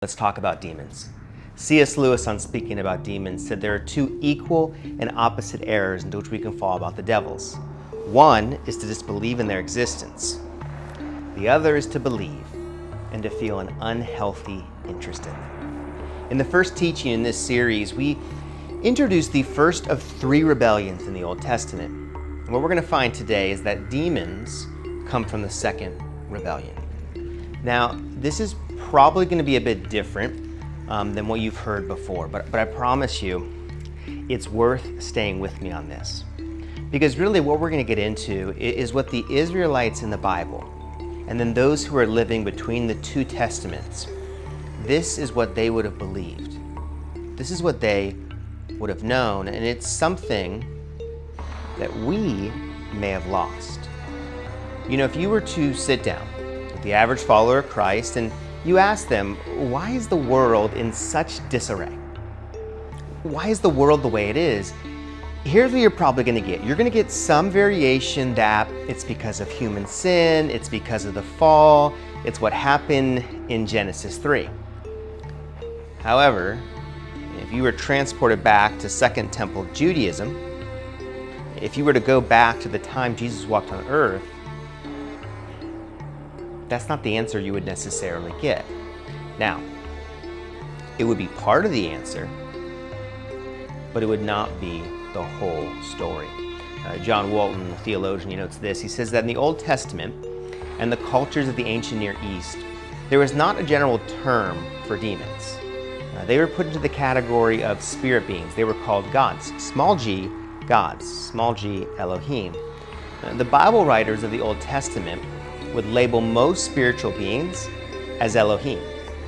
Let's talk about demons. C.S. Lewis, on speaking about demons, said there are two equal and opposite errors into which we can fall about the devils. One is to disbelieve in their existence. The other is to believe and to feel an unhealthy interest in them. In the first teaching in this series, we introduced the first of three rebellions in the Old Testament. And what we're going to find today is that demons come from the second rebellion. Now, this is probably going to be a bit different than what you've heard before, but I promise you, it's worth staying with me on this. Because really what we're going to get into is what the Israelites in the Bible, and then those who are living between the two testaments, this is what they would have believed. This is what they would have known, and it's something that we may have lost. You know, if you were to sit down with the average follower of Christ and you ask them, why is the world in such disarray? Why is the world the way it is? Here's what you're probably going to get. You're going to get some variation that it's because of human sin, it's because of the fall, it's what happened in Genesis 3. However, if you were transported back to Second Temple Judaism, if you were to go back to the time Jesus walked on earth, that's not the answer you would necessarily get. Now, it would be part of the answer, but it would not be the whole story. John Walton, the theologian, notes this. He says that in the Old Testament and the cultures of the ancient Near East, there was not a general term for demons. They were put into the category of spirit beings. They were called gods. Small g, gods. Small g, Elohim. The Bible writers of the Old Testament would label most spiritual beings as Elohim.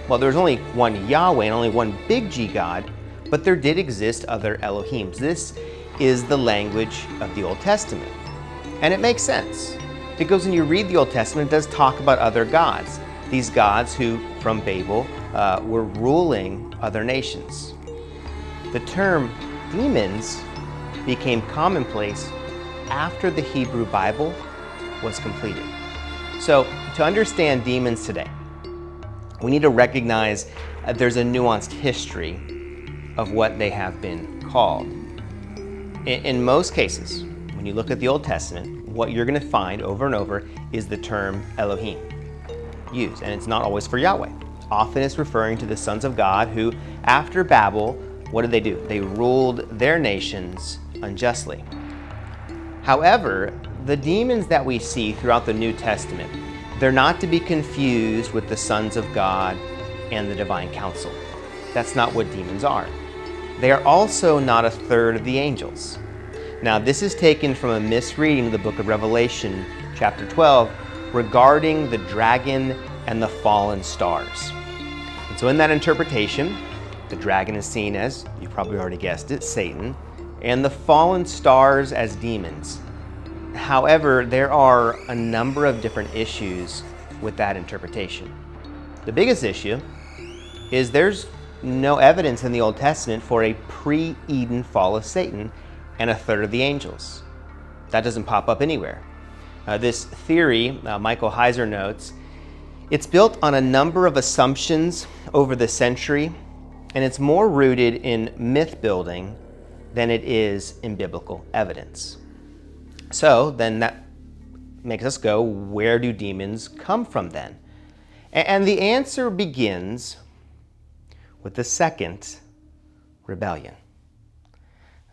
Well, there's only one Yahweh and only one big G God, but there did exist other Elohims. This is the language of the Old Testament. And it makes sense, because when you read the Old Testament, it does talk about other gods. These gods who, from Babel, were ruling other nations. The term demons became commonplace after the Hebrew Bible was completed. So, to understand demons today, we need to recognize that there's a nuanced history of what they have been called. In most cases, when you look at the Old Testament, what you're going to find over and over is the term Elohim used, and it's not always for Yahweh. Often it's referring to the sons of God who, after Babel, what did they do? They ruled their nations unjustly. However, the demons that we see throughout the New Testament, they're not to be confused with the sons of God and the divine council. That's not what demons are. They are also not a third of the angels. Now, this is taken from a misreading of the book of Revelation, chapter 12, regarding the dragon and the fallen stars. And so in that interpretation, the dragon is seen as, you probably already guessed it, Satan, and the fallen stars as demons. However, there are a number of different issues with that interpretation. The biggest issue is there's no evidence in the Old Testament for a pre-Eden fall of Satan and a third of the angels. That doesn't pop up anywhere. This theory, Michael Heiser notes, it's built on a number of assumptions over the century, and it's more rooted in myth building than it is in biblical evidence. So then that makes us go, where do demons come from then? And the answer begins with the second rebellion.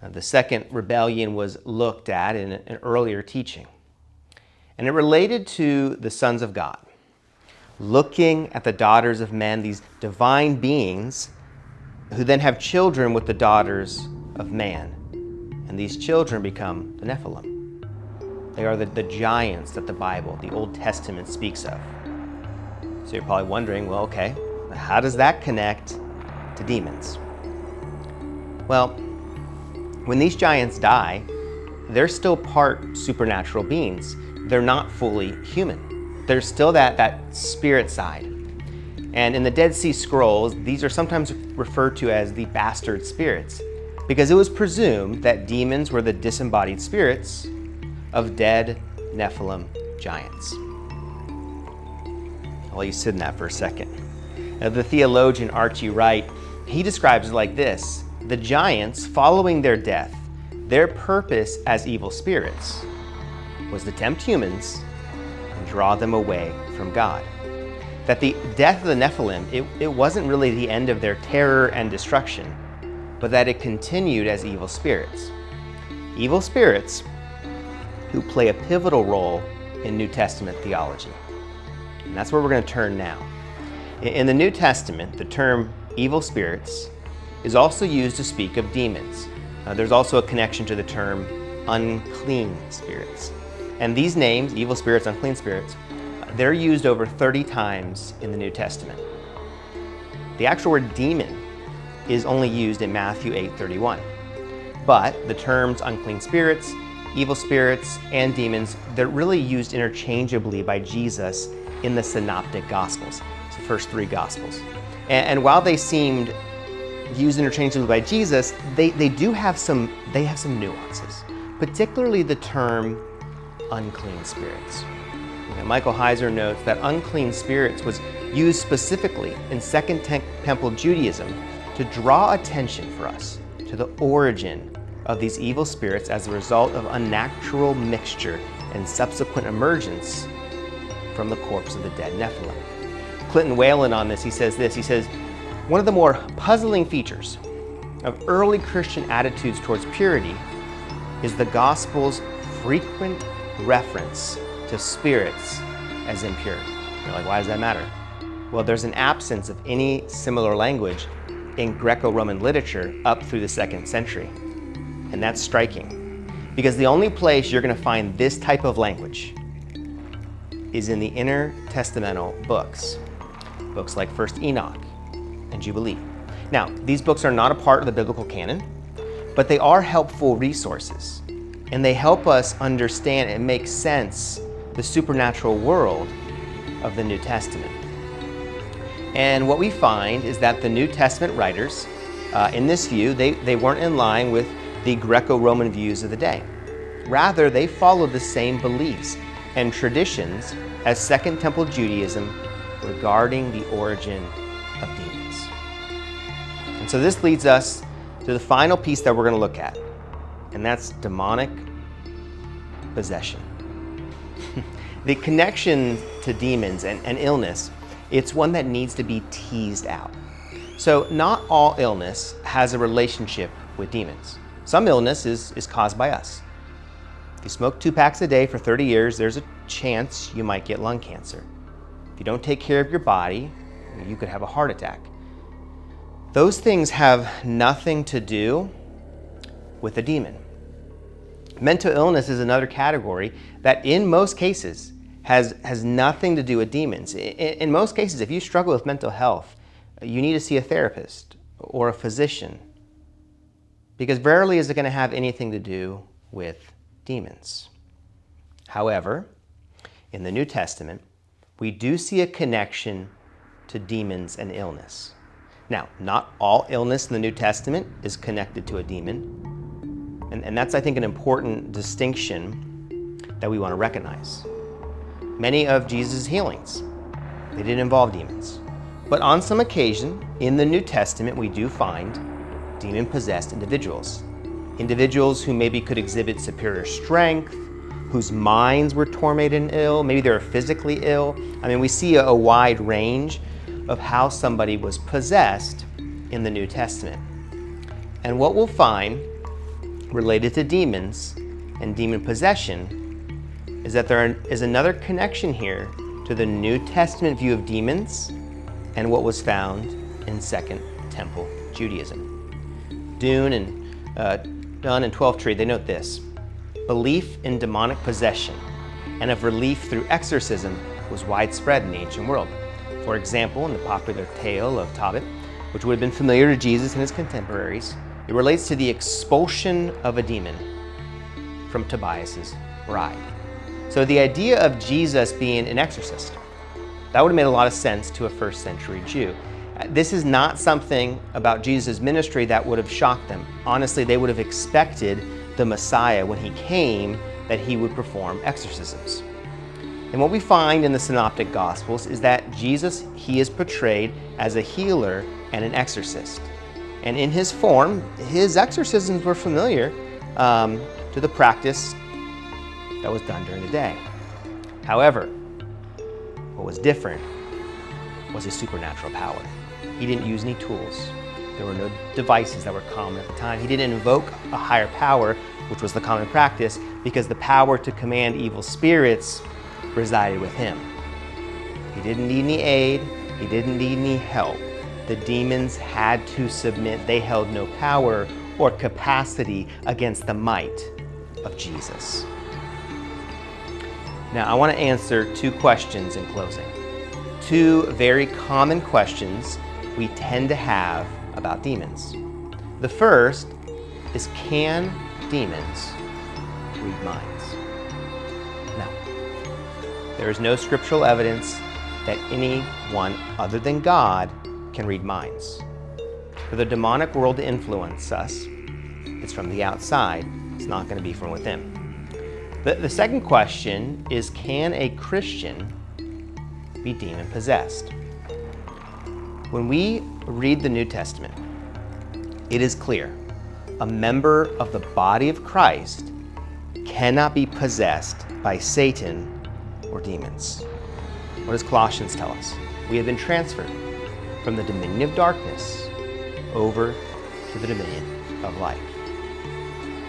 The second rebellion was looked at in an earlier teaching. And it related to the sons of God, looking at the daughters of men, these divine beings who then have children with the daughters of man. And these children become the Nephilim. They are the giants that the Bible, the Old Testament, speaks of. So you're probably wondering, well, okay, how does that connect to demons? Well, when these giants die, they're still part supernatural beings. They're not fully human. There's still that spirit side. And in the Dead Sea Scrolls, these are sometimes referred to as the bastard spirits, because it was presumed that demons were the disembodied spirits of dead Nephilim giants. I'll let you sit in that for a second. The theologian Archie Wright, he describes it like this: the giants, following their death, their purpose as evil spirits was to tempt humans and draw them away from God. That the death of the Nephilim, it wasn't really the end of their terror and destruction, but that it continued as evil spirits. Evil spirits who play a pivotal role in New Testament theology. And that's where we're going to turn now. In the New Testament, the term evil spirits is also used to speak of demons. There's also a connection to the term unclean spirits. And these names, evil spirits, unclean spirits, they're used over 30 times in the New Testament. The actual word demon is only used in Matthew 8:31. But the terms unclean spirits, evil spirits, and demons, they're really used interchangeably by Jesus in the Synoptic Gospels, it's the first 3 Gospels. And while they seemed used interchangeably by Jesus, they have some nuances, particularly the term unclean spirits. Michael Heiser notes that unclean spirits was used specifically in Second Temple Judaism to draw attention for us to the origin of these evil spirits as a result of unnatural mixture and subsequent emergence from the corpse of the dead Nephilim. Clinton Whalen on this, he says, one of the more puzzling features of early Christian attitudes towards purity is the Gospel's frequent reference to spirits as impure. You're like, why does that matter? Well, there's an absence of any similar language in Greco-Roman literature up through the 2nd century. And that's striking, because the only place you're going to find this type of language is in the intertestamental books like 1st Enoch and Jubilee. Now, these books are not a part of the biblical canon, but they are helpful resources, and they help us understand and make sense the supernatural world of the New Testament. And what we find is that the New Testament writers, in this view, they weren't in line with the Greco-Roman views of the day. Rather, they followed the same beliefs and traditions as Second Temple Judaism regarding the origin of demons. And so this leads us to the final piece that we're going to look at, and that's demonic possession. The connection to demons and illness, it's one that needs to be teased out. So not all illness has a relationship with demons. Some illness is caused by us. If you smoke 2 packs a day for 30 years, there's a chance you might get lung cancer. If you don't take care of your body, you could have a heart attack. Those things have nothing to do with a demon. Mental illness is another category that in most cases has nothing to do with demons. In most cases, if you struggle with mental health, you need to see a therapist or a physician, because rarely is it going to have anything to do with demons. However, in the New Testament, we do see a connection to demons and illness. Now, not all illness in the New Testament is connected to a demon, and that's, I think, an important distinction that we want to recognize. Many of Jesus' healings, they didn't involve demons. But on some occasion, in the New Testament, we do find demon-possessed individuals. Individuals who maybe could exhibit superior strength, whose minds were tormented and ill, maybe they were physically ill. I mean, we see a wide range of how somebody was possessed in the New Testament. And what we'll find related to demons and demon possession is that there is another connection here to the New Testament view of demons and what was found in Second Temple Judaism. Dunn and Twelftree, they note this: belief in demonic possession and of relief through exorcism was widespread in the ancient world. For example, in the popular tale of Tobit, which would have been familiar to Jesus and his contemporaries, it relates to the expulsion of a demon from Tobias's bride. So the idea of Jesus being an exorcist, that would have made a lot of sense to a first century Jew. This is not something about Jesus' ministry that would have shocked them. Honestly, they would have expected the Messiah, when he came, that he would perform exorcisms. And what we find in the Synoptic Gospels is that Jesus, he is portrayed as a healer and an exorcist. And in his form, his exorcisms were familiar to the practice that was done during the day. However, what was different was his supernatural power. He didn't use any tools. There were no devices that were common at the time. He didn't invoke a higher power, which was the common practice, because the power to command evil spirits resided with him. He didn't need any aid. He didn't need any help. The demons had to submit. They held no power or capacity against the might of Jesus. Now, I want to answer two questions in closing. Two very common questions we tend to have about demons. The first is, can demons read minds? No. There is no scriptural evidence that anyone other than God can read minds. For the demonic world to influence us, it's from the outside. It's not going to be from within. The second question is, can a Christian be demon-possessed? When we read the New Testament, it is clear a member of the body of Christ cannot be possessed by Satan or demons. What does Colossians tell us? We have been transferred from the dominion of darkness over to the dominion of light.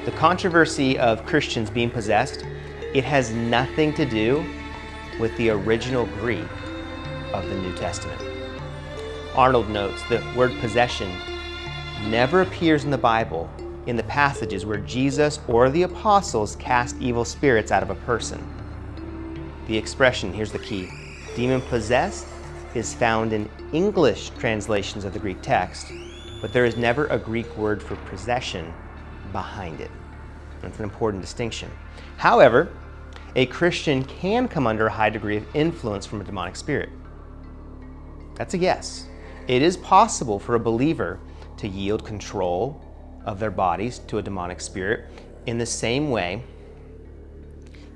The controversy of Christians being possessed, it has nothing to do with the original Greek of the New Testament. Arnold notes the word possession never appears in the Bible in the passages where Jesus or the apostles cast evil spirits out of a person. The expression, here's the key, demon-possessed, is found in English translations of the Greek text, but there is never a Greek word for possession behind it. That's an important distinction. However, a Christian can come under a high degree of influence from a demonic spirit. That's a yes. It is possible for a believer to yield control of their bodies to a demonic spirit in the same way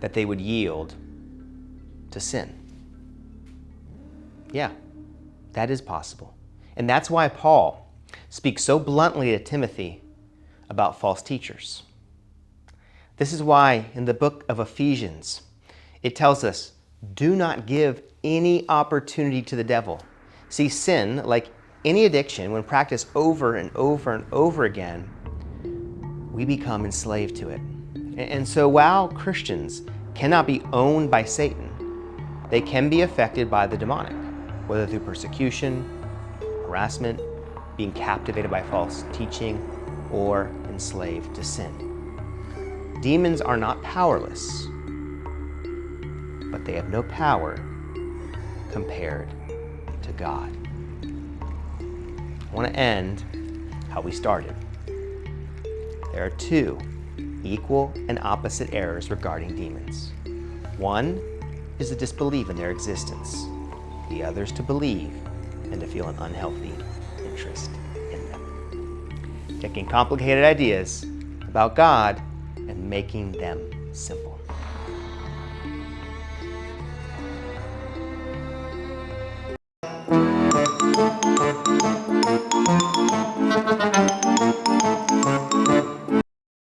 that they would yield to sin. Yeah, that is possible. And that's why Paul speaks so bluntly to Timothy about false teachers. This is why in the book of Ephesians, it tells us, do not give any opportunity to the devil. See, sin, like any addiction, when practiced over and over and over again, we become enslaved to it. And so while Christians cannot be owned by Satan, they can be affected by the demonic, whether through persecution, harassment, being captivated by false teaching, or enslaved to sin. Demons are not powerless, but they have no power compared to God. I want to end how we started. There are two equal and opposite errors regarding demons. One is to disbelieve in their existence. The other is to believe and to feel an unhealthy interest in them. Taking complicated ideas about God and making them simple.